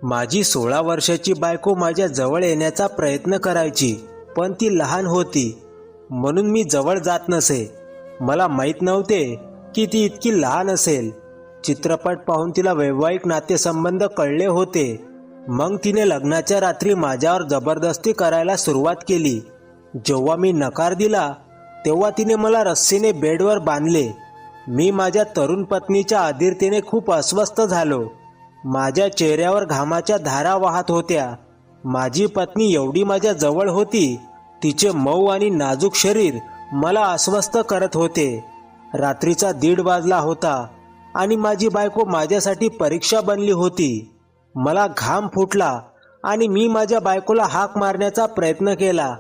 माझी 16 वर्षाची बायको माझ्या जवळ येण्याचा प्रयत्न करायची, पण ती लहान होती म्हणून मी जवळ जात नसे. मला माहीत नव्हते की ती इतकी लहान असेल. चित्रपट पाहून तिला वैवाहिक नातेसंबंध कळले होते. मग तिने लग्नाच्या रात्री माझ्यावर जबरदस्ती करायला सुरुवात केली. जेव्हा मी नकार दिला तेव्हा तिने मला रस्सीने बेडवर बांधले. मी माझ्या तरुण पत्नीच्या अधीरतेने खूप अस्वस्थ झालो. माझ्या चेहऱ्यावर घामाच्या धारा वाहत होत्या. माझी पत्नी एवढी माझ्या जवळ होती. तिचे मऊ आणि नाजूक शरीर मला अस्वस्थ करत होते. रात्रीचा 1:30 वाजला होता आणि माझी बायको माझ्यासाठी परीक्षा बनली होती. मला घाम फुटला आणि मी माझ्या बायकोला हाक मारण्याचा प्रयत्न केला,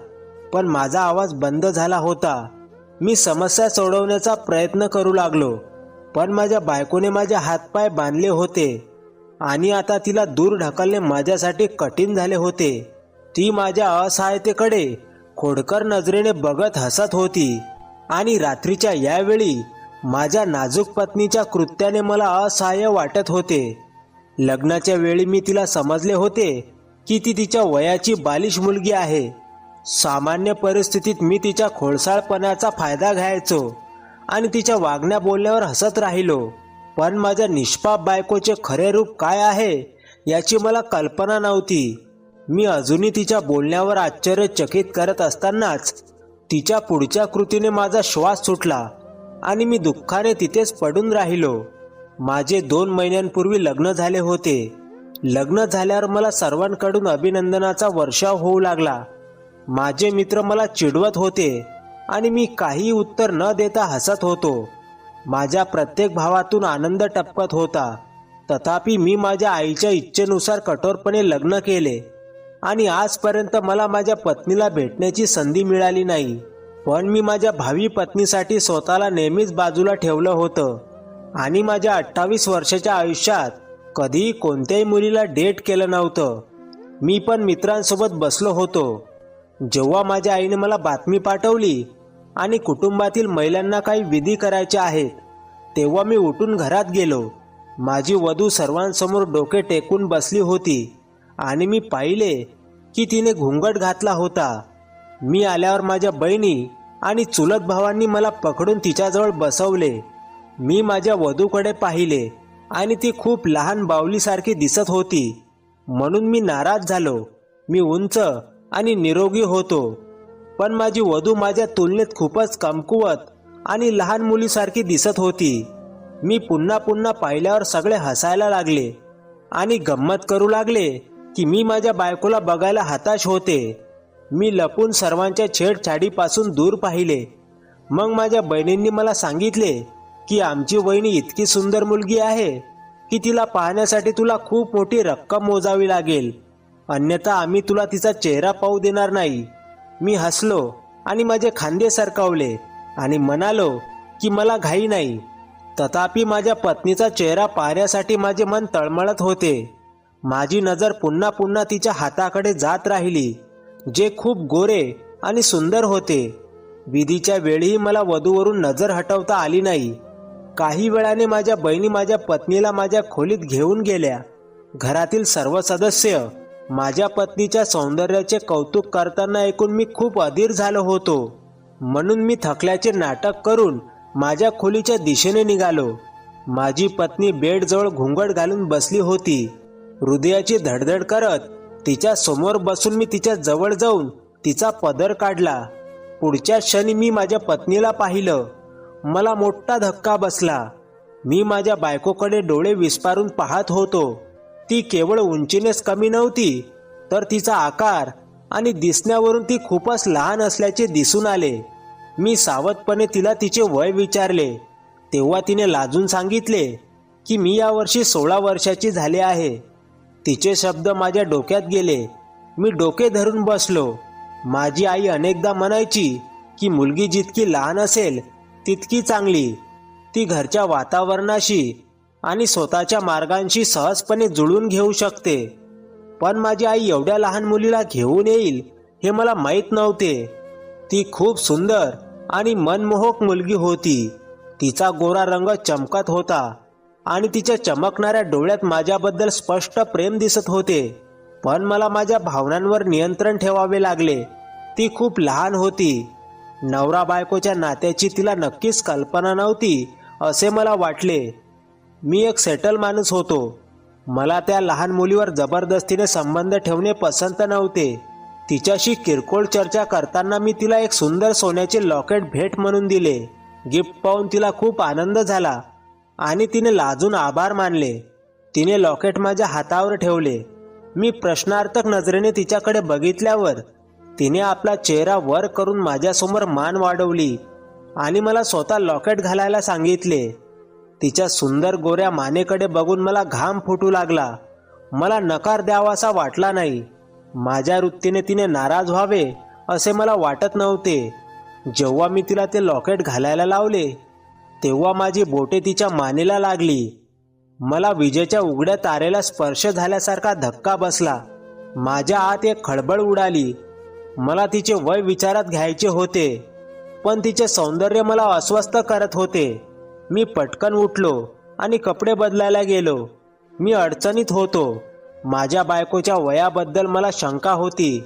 पण माझा आवाज बंद झाला होता. मी समस्या सोडवण्याचा प्रयत्न करू लागलो, पण माझ्या बायकोने माझे हातपाय बांधले होते आणि आता तिला दूर ढकलणे माझ्यासाठी कठीण झाले होते. ती माझ्या असहायतेकडे खोडकर नजरेने बघत हसत होती आणि रात्रीच्या यावेळी माझ्या नाजूक पत्नीच्या कृत्याने मला असहाय्य वाटत होते. लग्नाच्या वेळी मी तिला समजले होते की ती तिच्या वयाची बालिश मुलगी आहे. सामान्य परिस्थितीत मी तिच्या खोडसाळपणाचा फायदा घ्यायचो आणि तिच्या वागण्या बोलण्यावर हसत राहिलो, पण माझ्या निष्पाप बायकोचे खरे रूप काय आहे याची मला कल्पना नव्हती. मी अजूनही तिच्या बोलण्यावर आश्चर्यचकित करत असतानाच तिच्या पुढच्या कृतीने माझा श्वास सुटला आणि मी दुःखाने तिथेच पडून राहिलो. माझे 2 महिन्यांपूर्वी लग्न झाले होते. लग्न झाल्यावर मला सर्वांकडून अभिनंदनाचा वर्षाव होऊ लागला. माझे मित्र मला चिडवत होते आणि मी काही उत्तर न देता हसत होतो. माझ्या प्रत्येक भावातून आनंद टपकत होता. तथापि मी माझ्या आईच्या इच्छेनुसार कठोरपणे लग्न केले आणि आजपर्यंत मला माझ्या पत्नीला भेटण्याची संधी मिळाली नाही. पण मी माझ्या भावी पत्नीसाठी स्वतःला नेहमीच बाजूला ठेवलं होतं आणि माझ्या 28 वर्षाच्या आयुष्यात कधीही कोणत्याही मुलीला डेट केलं नव्हतं. मी पण मित्रांसोबत बसलो होतो. जेव्हा माझ्या आईने मला बातमी पाठवली आणि कुटुंबातील महिलांना काही विधी करायचे आहेत, तेव्हा मी उठून घरात गेलो. माझी वधू सर्वांसमोर डोके टेकून बसली होती आणि मी पाहिले की तिने घुंगट घातला होता. मी आल्यावर माझ्या बहिणी आणि चुलत भावांनी मला पकडून तिच्याजवळ बसवले. मी माझ्या वधूकडे पाहिले आणि ती खूप लहान बावलीसारखी दिसत होती, म्हणून मी नाराज झालो. मी उंच आणि निरोगी होतो, पण माझी वधू माझ्या तुलनेत खूपच कमकुवत आणि लहान मुलीसारखी दिसत होती. मी पुन्हा पुन्हा पाहिल्यावर सगळे हसायला लागले आणि गंमत करू लागले की मी माझ्या बायकोला बघायला हताश होते. मी लपून सर्वांच्या छेडछाडीपासून दूर पाहिले. मग माझ्या बहिणींनी मला सांगितले की आमची वहिनी इतकी सुंदर मुलगी आहे की तिला पाहण्यासाठी तुला खूप मोठी रक्कम मोजावी लागेल, अन्यथा आम्ही तुला तिचा चेहरा पाहू देणार नाही. मी हसलो आणि माझे खांदे सरकवले आणि म्हणालो की मला घाई नाही. तथापि माझ्या पत्नीचा चेहरा पाहण्यासाठी माझे मन तळमळत होते. माझी नजर पुन्हा पुन्हा तिच्या हाताकडे जात राहिली, जे खूप गोरे आणि सुंदर होते. विधीच्या वेळीही मला वधूवरून नजर हटवता आली नाही. काही वेळाने माझ्या बहिणी माझ्या पत्नीला माझ्या खोलीत घेऊन गेल्या. घरातील सर्व सदस्य माझ्या पत्नीच्या सौंदर्याचे कौतुक करताना ऐकून मी खूप अधीर झालो होतो, म्हणून मी थकल्याचे नाटक करून माझ्या खोलीच्या दिशेने निघालो. माझी पत्नी बेडजवळ घुंगट घालून बसली होती. हृदयाची धडधड करत तिच्या समोर बसून मी तिच्या जवळ जाऊन तिचा पदर काढला. पुढच्या क्षणी मी माझ्या पत्नीला पाहिलं. मला मोठा धक्का बसला. मी माझ्या बायकोकडे डोळे विस्फारून पाहत होतो. ती केवळ उंचीनेच कमी नव्हती, तर तिचा आकार आणि दिसण्यावरून ती खूपच लहान असल्याचे दिसून आले. मी सावधपणे तिला तिचे वय विचारले, तेव्हा तिने लाजून सांगितले की मी यावर्षी 16 वर्षाची झाले आहे. तिचे शब्द माझ्या डोक्यात गेले. मी डोके धरून बसलो. माझी आई अनेकदा म्हणायची की मुलगी जितकी लहान असेल तितकी चांगली. ती घरच्या वातावरणाशी आणि स्वतःच्या मार्गांशी सहजपणे जुळवून घेऊ शकते. पण माझी आई एवढ्या लहान मुलीला घेऊन येईल हे मला माहीत नव्हते. ती खूप सुंदर आणि मनमोहक मुलगी होती. तिचा गोरा रंग चमकत होता आणि तिच्या चमकणाऱ्या डोळ्यात माझ्याबद्दल स्पष्ट प्रेम दिसत होते. पण मला माझ्या भावनांवर नियंत्रण ठेवावे लागले. ती खूप लहान होती. नवरा बायकोच्या नात्याची तिला नक्कीच कल्पना नव्हती असे मला वाटले. मी एक सेटल माणूस होतो. मला त्या लहान मुलीवर जबरदस्तीने संबंध ठेवणे पसंत नव्हते. तिच्याशी किरकोळ चर्चा करताना मी तिला एक सुंदर सोन्याचे लॉकेट भेट म्हणून दिले. गिफ्ट पाहून तिला खूप आनंद झाला आणि तिने लाजून आभार मानले. तिने लॉकेट माझ्या हातावर ठेवले. मी प्रश्नार्थक नजरेने तिच्याकडे बघितल्यावर तिने आपला चेहरा वर करून माझ्यासमोर मान वाढवली आणि मला स्वतः लॉकेट घालायला सांगितले. तिच्या सुंदर गोऱ्या मानेकडे बघून मला घाम फुटू लागला. मला नकार द्यावासा वाटला नाही. माझ्या वृत्तीने तिने नाराज व्हावे असे मला वाटत नव्हते. जेव्हा मी तिला ते लॉकेट घालायला लावले तेव्हा माझी बोटे तिच्या मानेला लागली. मला विजेच्या उघड्या तारेला स्पर्श झाल्यासारखा धक्का बसला. माझ्या आत एक खळबळ उडाली. मला तिचे वय विचारात घ्यायचे होते, पण तिचे सौंदर्य मला अस्वस्थ करत होते. मी पटकन उठलो आणि कपडे बदलायला गेलो. मी अडचणीत होतो. माझ्या बायकोच्या वयाबद्दल मला शंका होती,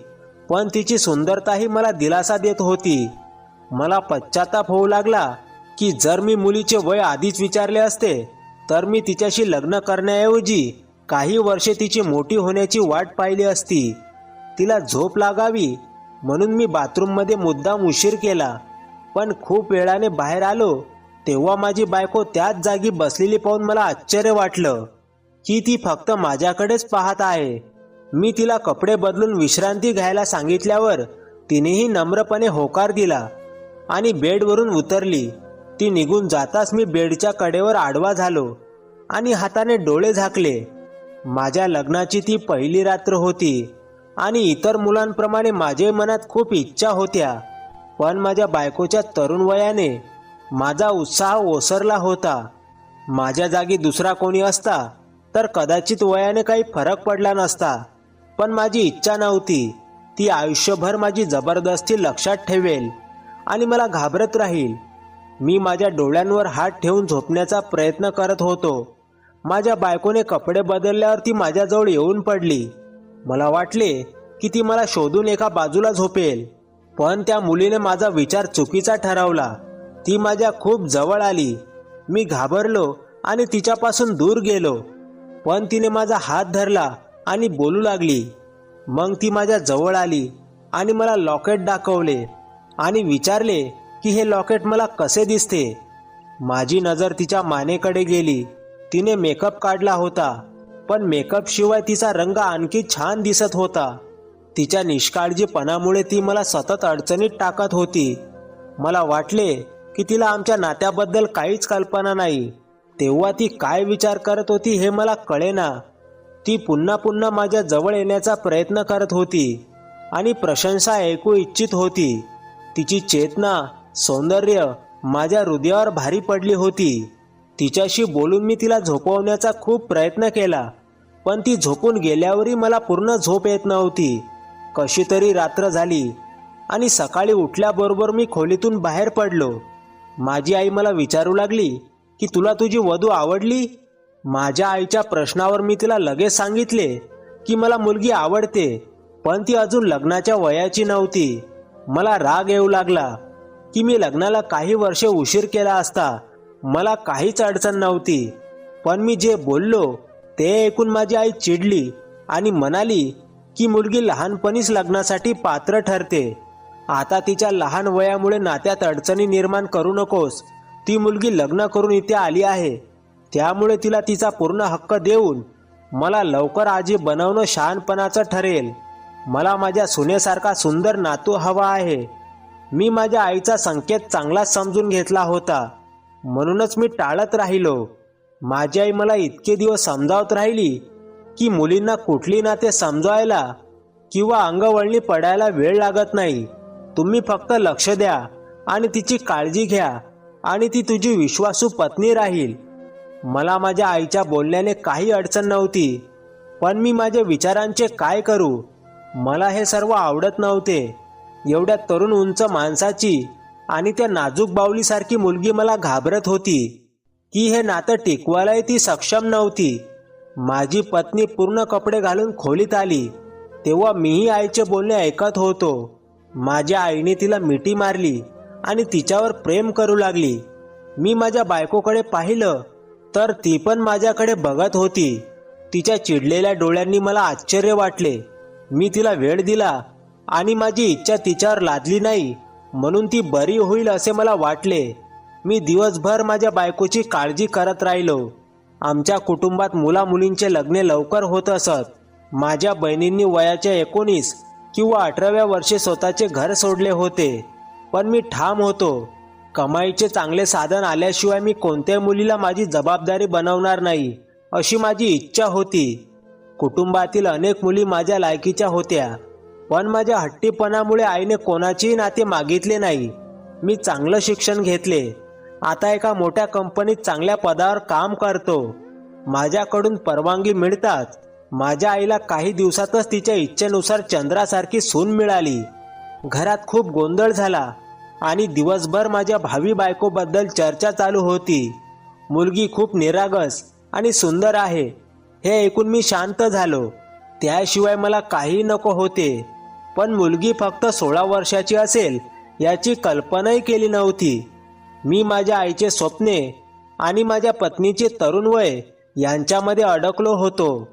पण तिची सुंदरताही मला दिलासा देत होती. मला पश्चाताप होऊ लागला की जर मी मुलीचे वय आधीच विचारले असते तर मी तिच्याशी लग्न करण्याऐवजी काही वर्षे तिची मोठी होण्याची वाट पाहिली असती. तिला झोप लागावी म्हणून मी बाथरूममध्ये मुद्दाम उशीर केला. पण खूप वेळाने बाहेर आलो तेव्हा माझी बायको त्याच जागी बसलेली पाहून मला आश्चर्य वाटलं की ती फक्त माझ्याकडेच पाहत आहे. मी तिला कपडे बदलून विश्रांती घ्यायला सांगितल्यावर तिनेही नम्रपणे होकार दिला आणि बेडवरून उतरली. ती निघून जाताच मी बेडच्या कडेवर आडवा झालो आणि हाताने डोळे झाकले. माझ्या लग्नाची ती पहिली रात्र होती आणि इतर मुलांप्रमाणे माझ्या मनात खूप इच्छा होत्या. पण माझ्या बायकोच्या तरुण वयाने माझा उत्साह ओसरला होता. माझ्या जागी दुसरा कोणी असता तर कदाचित वयाने काही फरक पडला नसता. पण माझी इच्छा नव्हती. ती आयुष्यभर माझी जबरदस्ती लक्षात ठेवेल आणि मला घाबरत राहील. मी माझ्या डोळ्यांवर हात ठेवून झोपण्याचा प्रयत्न करत होतो. माझ्या बायकोने कपडे बदलल्यावर ती माझ्याजवळ येऊन पडली. मला वाटले की ती मला शोधून एका बाजूला झोपेल, पण त्या मुलीने माझा विचार चुकीचा ठरवला. ती माझ्या खूप जवळ आली. मी घाबरलो आणि तिच्यापासून दूर गेलो, पण तिने माझा हात धरला आणि बोलू लागली. मग ती माझ्या जवळ आली आणि मला लॉकेट दाखवले आणि विचारले की हे लॉकेट मला कसे दिसते. माझी नजर तिच्या मानेकडे गेली. तिने मेकअप काढला होता, पण मेकअप शिवाय तिचा रंग आणखी छान दिसत होता. तिच्या निष्काळजीपणामुळे ती मला सतत अडचणीत टाकत होती. मला वाटले की तिला आमच्या नात्याबद्दल काहीच कल्पना नाही. तेव्हा ती काय विचार करत होती हे मला कळेना. ती पुन्हा पुन्हा माझ्या जवळ येण्याचा प्रयत्न करत होती आणि प्रशंसा ऐकू इच्छित होती. तिची चेतना, सौंदर्य माझ्या हृदयावर भारी पडली होती. तिच्याशी बोलून मी तिला झोपवण्याचा खूप प्रयत्न केला, पण ती झोपून गेल्यावरही मला पूर्ण झोप येत नव्हती. कशी तरी रात्र झाली आणि सकाळी उठल्याबरोबर मी खोलीतून बाहेर पडलो. माझी आई मला विचारू लागली की तुला तुझी वधू आवडली. माझ्या आईच्या प्रश्नावर मी तिला लगेच सांगितले की मला मुलगी आवडते, पण ती अजून लग्नाच्या वयाची नव्हती. मला राग येऊ लागला की मी लग्नाला काही वर्षे उशीर केला असता मला काहीच अडचण नव्हती. पण मी जे बोललो ते ऐकून माझी आई चिडली आणि म्हणाली की मुलगी लहानपणीच लग्नासाठी पात्र ठरते. आता तिच्या लहान वयामुळे नात्यात अडचणी निर्माण करू नकोस. ती मुलगी लग्न करून इथे आली आहे, त्यामुळे तिला तिचा पूर्ण हक्क देऊन मला लवकर आजी बनवणं शहाणपणाचं ठरेल. मला माझ्या सुनेसारखा सुंदर नातू हवा आहे. मी माझ्या आईचा संकेत चांगलाच समजून घेतला होता, म्हणूनच मी टाळत राहिलो. माझी आई मला इतके दिवस समजावत राहिली की मुलींना कुठली नाते समजायला किंवा अंगवळणी पडायला वेळ लागत नाही. तुम्ही फक्त लक्ष द्या आणि तिची काळजी घ्या आणि ती तुझी विश्वासू पत्नी राहील. मला माझ्या आईच्या बोलण्याने काही अडचण नव्हती, पण मी माझ्या विचारांचे काय करू. मला हे सर्व आवडत नव्हते. एवढ्या तरुण उंच माणसाची आणि त्या नाजूक बाहुलीसारखी मुलगी मला घाबरत होती. की हे नातं टिकवायलाही ती सक्षम नव्हती. माझी पत्नी पूर्ण कपडे घालून खोलीत आली तेव्हा मीही आईचे बोलणे ऐकत होतो. माझ्या आईने तिला मिठी मारली आणि तिच्यावर प्रेम करू लागली. मी माझ्या बायकोकडे पाहिलं तर ती पण माझ्याकडे बघत होती. तिच्या चिडलेल्या डोळ्यांनी मला आश्चर्य वाटले. मी तिला वेळ दिला आणि माझी इच्छा तिच्यावर लादली नाही म्हणून ती बरी होईल असे मला वाटले. मी दिवसभर माझ्या बायकोची काळजी करत राहिलो. आमच्या कुटुंबात मुलामुलींचे लग्ने लवकर होत असत. माझ्या बहिणींनी वयाच्या 19 किंवा 18व्या वर्षी स्वतःचे घर सोडले होते. पण मी ठाम होतो. कमाईचे चांगले साधन आल्याशिवाय मी कोणत्याही मुलीला माझी जबाबदारी बनवणार नाही अशी माझी इच्छा होती. कुटुंबातील अनेक मुली माझ्या लायकीच्या होत्या, पण माझ्या हट्टीपणामुळे आईने कोणाचेही नाते मागितले नाही. मी चांगलं शिक्षण घेतले. आता एका मोठ्या कंपनीत चांगल्या पदावर काम करतो. माझ्याकडून परवानगी मिळतात माझ्या आईला काही दिवसातच तिच्या इच्छेनुसार चंद्रासारखी सून मिळाली. घरात खूप गोंधळ झाला आणि दिवसभर माझ्या भावी बायकोबद्दल चर्चा चालू होती. मुलगी खूप निरागस आणि सुंदर आहे हे ऐकून मी शांत झालो. त्याशिवाय मला काही नको होते. पण मुलगी फक्त 16 वर्षाची असेल याची कल्पनाही केली नव्हती. मी माझ्या आईचे स्वप्ने आणि माझ्या पत्नीचे तरुण वय यांच्यामध्ये अडकलो होतो.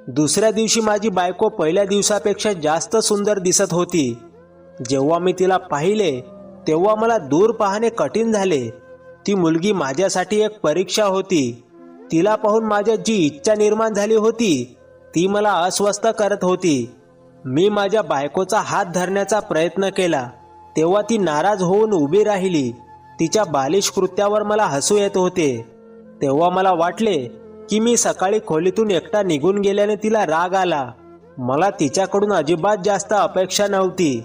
दुसऱ्या दिवशी माझी बायको पहिल्या दिवसापेक्षा जास्त सुंदर दिसत होती. जेव्हा मी तिला पाहिले तेव्हा मला दूर पाहणे कठीण झाले. ती मुलगी माझ्यासाठी एक परीक्षा होती. तिला पाहून माझ्यात जी इच्छा निर्माण झाली होती ती मला अस्वस्थ करत होती. मी माझ्या बायकोचा हात धरण्याचा प्रयत्न केला तेव्हा ती नाराज होऊन उभी राहिली. तिच्या बालिश कृत्यावर मला हसू येत होते. तेव्हा मला वाटले की मी सकाळी खोलीतून एकटा निघून गेल्याने तिला राग आला. मला तिच्याकडून अजिबात जास्त अपेक्षा नव्हती.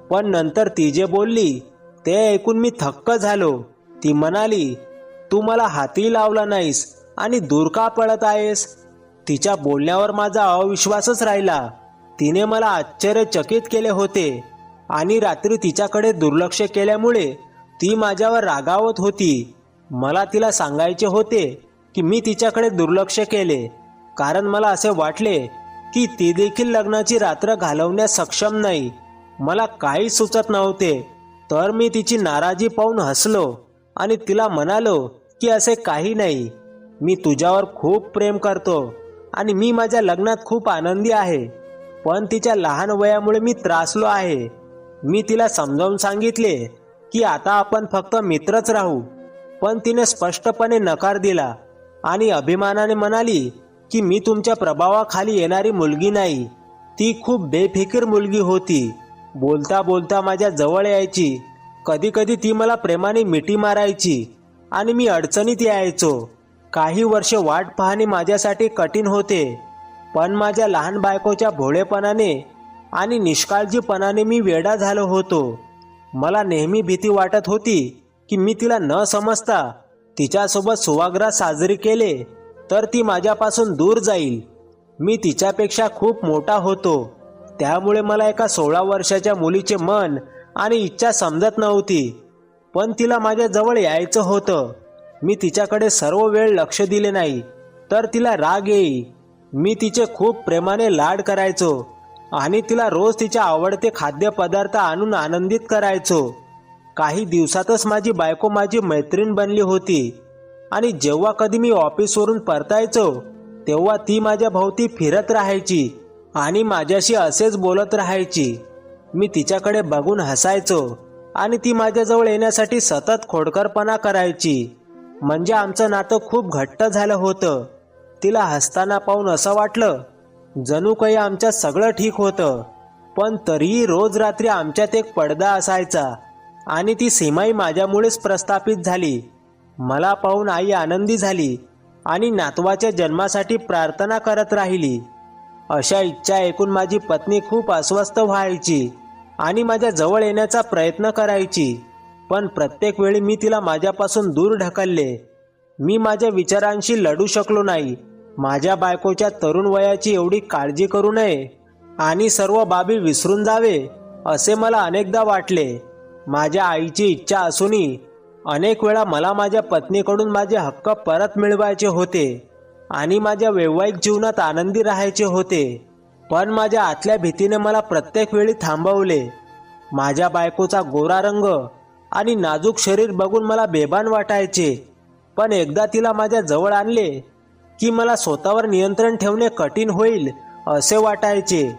पण नंतर ती जे बोलली ते ऐकून मी थक्क झालो. ती म्हणाली, तू मला हातही लावला नाहीस आणि दूर का पळत आहेस? तिच्या बोलण्यावर माझा अविश्वासच राहिला. तिने मला आश्चर्यचकित केले होते आणि रात्री तिच्याकडे दुर्लक्ष केल्यामुळे ती माझ्यावर रागावत होती. मला तिला सांगायचे होते की मी तिच्याकडे दुर्लक्ष केले कारण मला असे वाटले की ती देखील लग्नाची रात्र घालवण्यास सक्षम नाही. मला काही सुचत नव्हते. तर मी तिची नाराजी पाहून हसलो आणि तिला म्हणालो की असे काही नाही. मी तुझ्यावर खूप प्रेम करतो आणि मी माझ्या लग्नात खूप आनंदी आहे. पण तिच्या लहान वयामुळे मी त्रासलो आहे. मी तिला समजावून सांगितले की आता आपण फक्त मित्रच राहू. पण तिने स्पष्टपणे नकार दिला आणि अभिमानाने म्हणाली की मी तुमच्या प्रभावाखाली येणारी मुलगी नाही. ती खूप बेफिकीर मुलगी होती. बोलता बोलता माझ्या जवळ यायची. कधी कधी ती मला प्रेमाने मिठी मारायची आणि मी अडचणीत यायचो. काही वर्षे वाट पाहणे माझ्यासाठी कठीण होते. पण माझ्या लहान बायकोच्या भोळेपणाने आणि निष्काळजीपणाने मी वेडा झालो होतो. मला नेहमी भीती वाटत होती की मी तिला न समजता तिच्यासोबत सुवागरास साजरी केले तर ती माझ्यापासून दूर जाईल. मी तिच्यापेक्षा खूप मोठा होतो. त्यामुळे मला एका 16 वर्षाच्या मुलीचे मन आणि इच्छा समजत नव्हती. पण तिला माझ्या जवळ यायचं होतं. मी तिच्याकडे सर्व वेळ लक्ष दिले नाही तर तिला राग येई. मी तिचे खूप प्रेमाने लाड करायचो आणि तिला रोज तिचे आवडते खाद्यपदार्थ आणून आनंदित करायचो. काही दिवसातच माझी बायको माझी मैत्रीण बनली होती आणि जेव्हा कधी मी ऑफिसवरून परतायचो तेव्हा ती माझ्या भोवती फिरत राहायची आणि माझ्याशी असेच बोलत राहायची. मी तिच्याकडे बघून हसायचो आणि ती माझ्याजवळ येण्यासाठी सतत खोडकरपणा करायची. म्हणजे आमचं नातं खूप घट्ट झालं होतं. तिला हसताना पाहून असं वाटलं जणू काही आमच्यात सगळं ठीक होतं. पण तरीही रोज रात्री आमच्यात एक पडदा असायचा आणि ती सीमाही माझ्यामुळेच प्रस्थापित झाली. मला पाहून आई आनंदी झाली आणि नातवाच्या जन्मासाठी प्रार्थना करत राहिली. अशा इच्छा ऐकून माझी पत्नी खूप अस्वस्थ व्हायची आणि माझ्या जवळ येण्याचा प्रयत्न करायची. पण प्रत्येक वेळी मी तिला माझ्यापासून दूर ढकलले. मी माझ्या विचारांशी लढू शकलो नाही. माझ्या बायकोच्या तरुण वयाची एवढी काळजी करू नये आणि सर्व बाबी विसरून जावे असे मला अनेकदा वाटले. माझ्या आईची इच्छा असूनही अनेक वेळा मला माझ्या पत्नीकडून माझे हक्क परत मिळवायचे होते आणि माझ्या वैवाहिक जीवनात आनंदी राहायचे होते, पण माझ्या आतल्या भीतीने मला प्रत्येक वेळी थांबवले. माझ्या बायकोचा गोरा रंग आणि नाजूक शरीर बघून मला बेभान वाटायचे, पण एकदा तिला माझ्या जवळ आणले की मला स्वतःवर नियंत्रण ठेवणे कठीण होईल असे वाटायचे.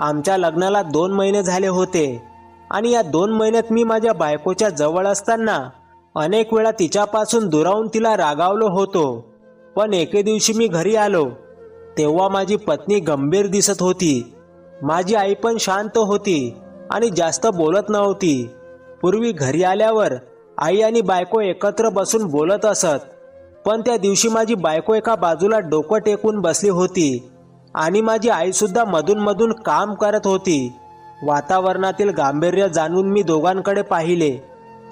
आमच्या लग्नाला 2 महिने झाले होते आणि या 2 महिन्यात मी माझ्या बायकोच्या जवळ असताना अनेक वेळा तिच्यापासून दुरावून तिला रागावलो होतो. पण एके दिवशी मी घरी आलो तेव्हा माझी पत्नी गंभीर दिसत होती. माझी आई पण शांत होती आणि जास्त बोलत नव्हती. पूर्वी घरी आल्यावर आई आणि बायको एकत्र बसून बोलत असत, पण त्या दिवशी माझी बायको एका बाजूला डोकं टेकून बसली होती आणि माझी आई सुद्धा मधून मधून काम करत होती. वातावरणातील गांभीर्य जाणून मी दोघांकडे पाहिले.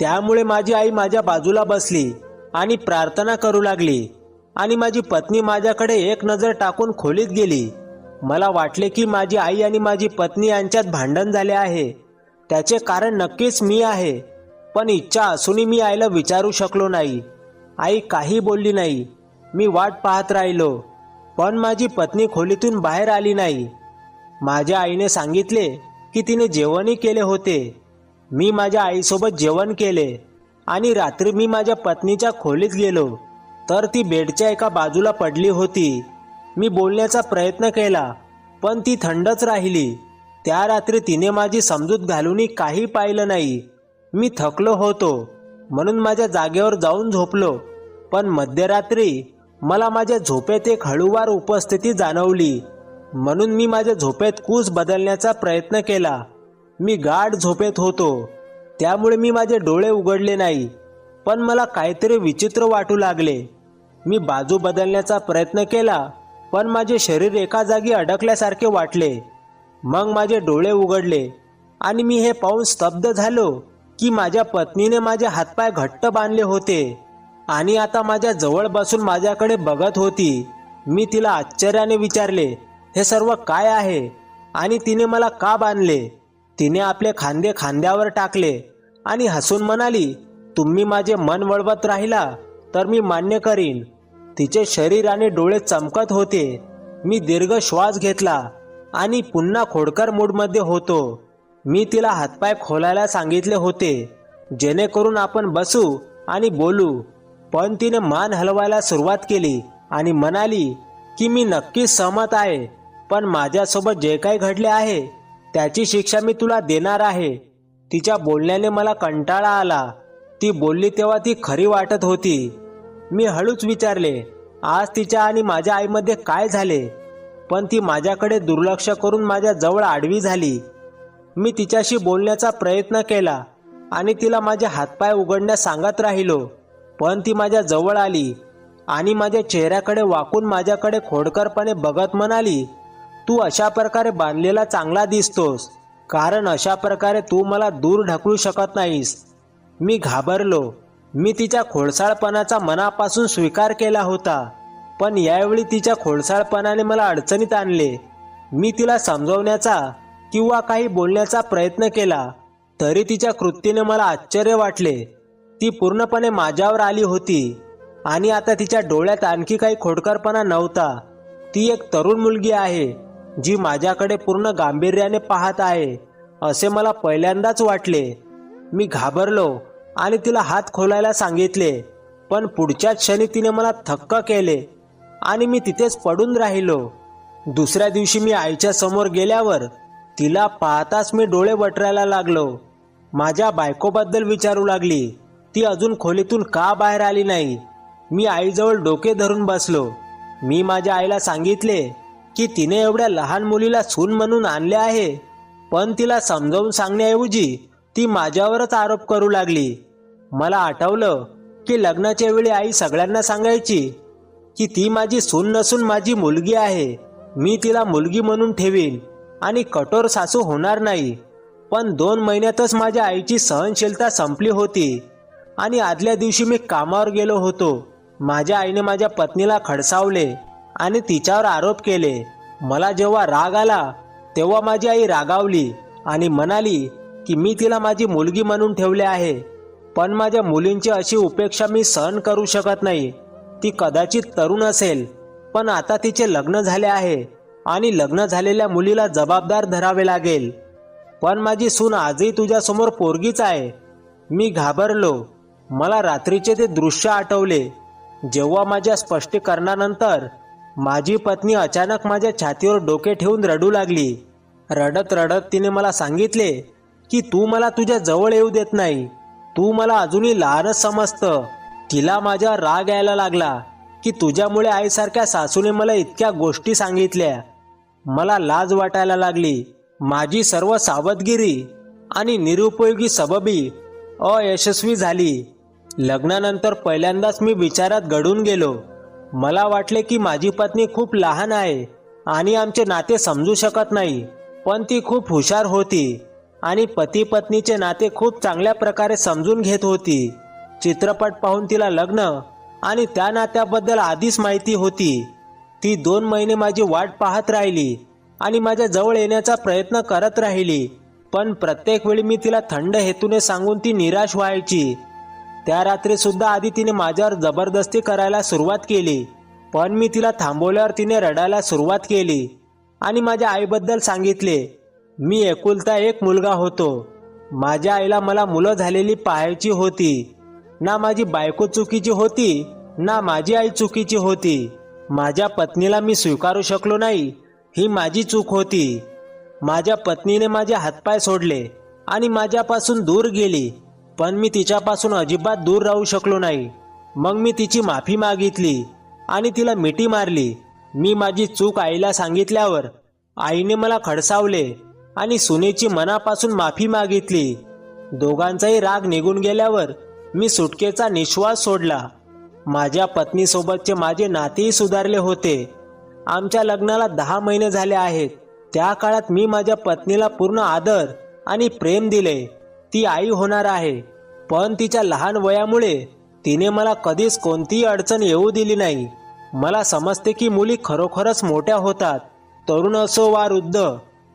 त्यामुळे माझी आई माझ्या बाजूला बसली आणि प्रार्थना करू लागली आणि माझी पत्नी माझ्याकडे एक नजर टाकून खोलीत गेली. मला वाटले की माझी आई आणि माझी पत्नी यांच्यात भांडण झाले आहे. त्याचे कारण नक्कीच मी आहे, पण इच्छा असूनही मी आईला विचारू शकलो नाही. आई काही बोलली नाही. मी वाट पाहत राहिलो, पण माझी पत्नी खोलीतून बाहेर आली नाही. माझ्या आईने सांगितले की तिने जेवणही केले होते. मी माझ्या आईसोबत जेवण केले आणि रात्री मी माझ्या पत्नीच्या खोलीत गेलो तर ती बेडच्या एका बाजूला पडली होती. मी बोलण्याचा प्रयत्न केला, पण ती थंडच राहिली. त्या रात्री तिने माझी समजूत घालूनही काही पाहिलं नाही. मी थकलो होतो म्हणून माझ्या जागेवर जाऊन झोपलो, पण मध्यरात्री मला माझ्या झोपेत एक हळूवार उपस्थिती जाणवली. म्हणून मी माझ्या झोपेत कूस बदलण्याचा प्रयत्न केला. मी गाढ झोपेत होतो, त्यामुळे मी माझे डोळे उघडले नाही, पण मला काहीतरी विचित्र वाटू लागले. मी बाजू बदलण्याचा प्रयत्न केला, पण माझे शरीर एका जागी अडकल्यासारखे वाटले. मग माझे डोळे उघडले आणि मी हे पाहून स्तब्ध झालो की माझ्या पत्नीने माझे हातपाय घट्ट बांधले होते आणि आता माझ्या जवळ बसून माझ्याकडे बघत होती. मी तिला आश्चर्याने विचारले, हे सर्व काय आहे आणि तिने मला का बांधले? तिने आपले खांदे खांद्यावर टाकले आणि हसून म्हणाली, तुम्ही माझे मन वळवत राहिला तर मी मान्य करीन. तिचे शरीर आणि डोळे चमकत होते. मी दीर्घ श्वास घेतला आणि पुन्हा खोडकर मूडमध्ये होतो. मी तिला हातपाय खोलायला सांगितले होते जेणेकरून आपण बसू आणि बोलू, पण तिने मान हलवायला सुरुवात केली आणि म्हणाली की मी नक्कीच सहमत आहे, पण माझ्यासोबत जे काही घडले आहे त्याची शिक्षा मी तुला देणार आहे. तिच्या बोलण्याने मला कंटाळा आला. ती बोलली तेव्हा ती खरी वाटत होती. मी हळूच विचारले, आज तिच्या आणि माझ्या आईमध्ये काय झाले? पण ती माझ्याकडे दुर्लक्ष करून माझ्या जवळ आडवी झाली. मी तिच्याशी बोलण्याचा प्रयत्न केला आणि तिला माझे हातपाय उघडण्यास सांगत राहिलो, पण ती माझ्या जवळ आली आणि माझ्या चेहऱ्याकडे वाकून माझ्याकडे खोडकरपणे बघत म्हणाली, तू अशा प्रकारे बांधलेला चांगला दिसतोस, कारण अशा प्रकारे तू मला दूर ढकलू शकत नाहीस. मी घाबरलो. मी तिच्या खोडसाळपणाचा मनापासून स्वीकार केला होता, पण यावेळी तिच्या खोडसाळपणाने मला अडचणीत आणले. मी तिला समजवण्याचा किंवा काही बोलण्याचा प्रयत्न केला, तरी तिच्या कृतीने मला आश्चर्य वाटले. ती पूर्णपणे माझ्यावर आली होती आणि आता तिच्या डोळ्यात आणखी काही खोडकरपणा नव्हता. ती एक तरुण मुलगी आहे जी माझ्याकडे पूर्ण गांभीर्याने पाहत आहे असे मला पहिल्यांदाच वाटले. मी घाबरलो आणि तिला हात खोलायला सांगितले, पण पुढच्याच क्षणी तिने मला थक्क केले आणि मी तिथेच पडून राहिलो. दुसऱ्या दिवशी मी आईच्या समोर गेल्यावर तिला पाहताच मी डोळे वटरायला लागलो. माझ्या बायकोबद्दल विचारू लागली. ती अजून खोलीतून का बाहेर आली नाही? मी आईजवळ डोके धरून बसलो. मी माझ्या आईला सांगितले की तिने एवढ्या लहान मुलीला सून म्हणून आणले आहे, पण तिला समजावून सांगण्याऐवजी ती माझ्यावरच आरोप करू लागली. मला आठवलं की लग्नाच्या वेळी आई सगळ्यांना सांगायची की ती माझी सून नसून माझी मुलगी आहे. मी तिला मुलगी म्हणून ठेवीन आणि कठोर सासू होणार नाही. पण 2 महिन्यातच माझ्या आईची सहनशीलता संपली होती आणि आदल्या दिवशी मी कामावर गेलो होतो. माझ्या आईने माझ्या पत्नीला खडसावले आणि तिच्यावर आरोप केले. मला जेव्हा राग आला तेव्हा माझी आई रागावली आणि म्हणाली की मी तिला माझी मुलगी म्हणून ठेवले आहे. पण माझ्या मुलींची अशी उपेक्षा मी सहन करू शकत नाही. ती कदाचित तरुण असेल, पण आता तिचे लग्न झाले आहे आणि लग्न झालेल्या मुलीला जबाबदार धरावे लागेल. पण माझी सून आजही तुझ्यासमोर पोरगीच आहे. मी घाबरलो. मला रात्रीचे ते दृश्य आठवले, जेव्हा माझ्या स्पष्टीकरणानंतर माझी पत्नी अचानक माझ्या छातीवर डोके ठेवून रडू लागली. रडत रडत तिने मला सांगितले की तू मला तुझ्या जवळ येऊ देत नाही, तू मला अजूनही लहानच समजतं. तिला माझ्या राग यायला लागला की तुझ्यामुळे आईसारख्या सासूने मला इतक्या गोष्टी सांगितल्या. मला लाज वाटायला लागली. माझी सर्व सावधगिरी आणि निरुपयोगी सबबी अयशस्वी झाली. लग्नानंतर पहिल्यांदाच मी विचारात गढून गेलो. मला वाटले की माझी पत्नी खूप लहान आहे आणि आमचे नाते समजू शकत नाही, पण ती खूप हुशार होती आणि पती पत्नीचे नाते खूप चांगल्या प्रकारे समजून घेत होती. चित्रपट पाहून तिला लग्न आणि त्या नात्याबद्दल आधीच माहिती होती. ती 2 महिने माझी वाट पाहत राहिली आणि माझ्या जवळ येण्याचा प्रयत्न करत राहिली, पण प्रत्येक वेळी मी तिला थंड हेतूने सांगून ती निराश व्हायची. त्या रात्री सुद्धा आधी तिने माझ्यावर जबरदस्ती करायला सुरुवात केली, पण मी तिला थांबवल्यावर तिने रडायला सुरुवात केली आणि माझ्या आईबद्दल सांगितले. मी एकुलता एक मुलगा होतो. माझ्या आईला मला मुलं झालेली पाहायची होती. ना माझी बायको चुकीची होती, ना माझी आई चुकीची होती. माझ्या पत्नीला मी स्वीकारू शकलो नाही, ही माझी चूक होती. माझ्या पत्नीने माझे हातपाय सोडले आणि माझ्यापासून दूर गेली, पण मी तिच्यापासून अजिबात दूर राहू शकलो नाही. मग मी तिची माफी मागितली आणि तिला मिठी मारली. मी माझी चूक आईला सांगितल्यावर आईने मला खडसावले आणि सुनेची मनापासून माफी मागितली. दोघांचाही राग निघून गेल्यावर मी सुटकेचा निश्वास सोडला. माझ्या पत्नीसोबतचे माझे नातेही सुधारले होते. आमच्या लग्नाला 10 महिने झाले आहेत. त्या काळात मी माझ्या पत्नीला पूर्ण आदर आणि प्रेम दिले. ती आई होणार आहे, पण तिच्या लहान वयामुळे तिने मला कधीच कोणतीही अडचण येऊ दिली नाही. मला समजते की मुली खरोखरच मोठ्या होतात. तरुण असो वा वृद्ध,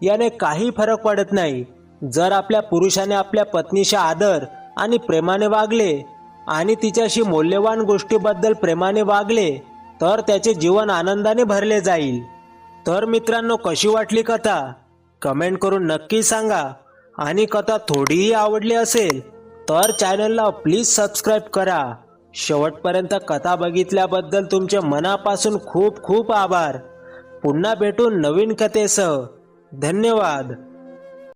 याने काही फरक पडत नाही. जर आपल्या पुरुषाने आपल्या पत्नीशी आदर आणि प्रेमाने वागले आणि तिच्याशी मौल्यवान गोष्टीबद्दल प्रेमाने वागले, तर त्याचे जीवन आनंदाने भरले जाईल. तर मित्रांनो, कशी वाटली कथा कमेंट करून नक्की सांगा. आणि कथा थोडीही आवडली असेल तर चॅनलला प्लीज सबस्क्राईब करा. शेवटपर्यंत कथा बघितल्याबद्दल तुमचे मनापासून खूप खूप आभार. पुन्हा भेटून नवीन कथेसह. धन्यवाद.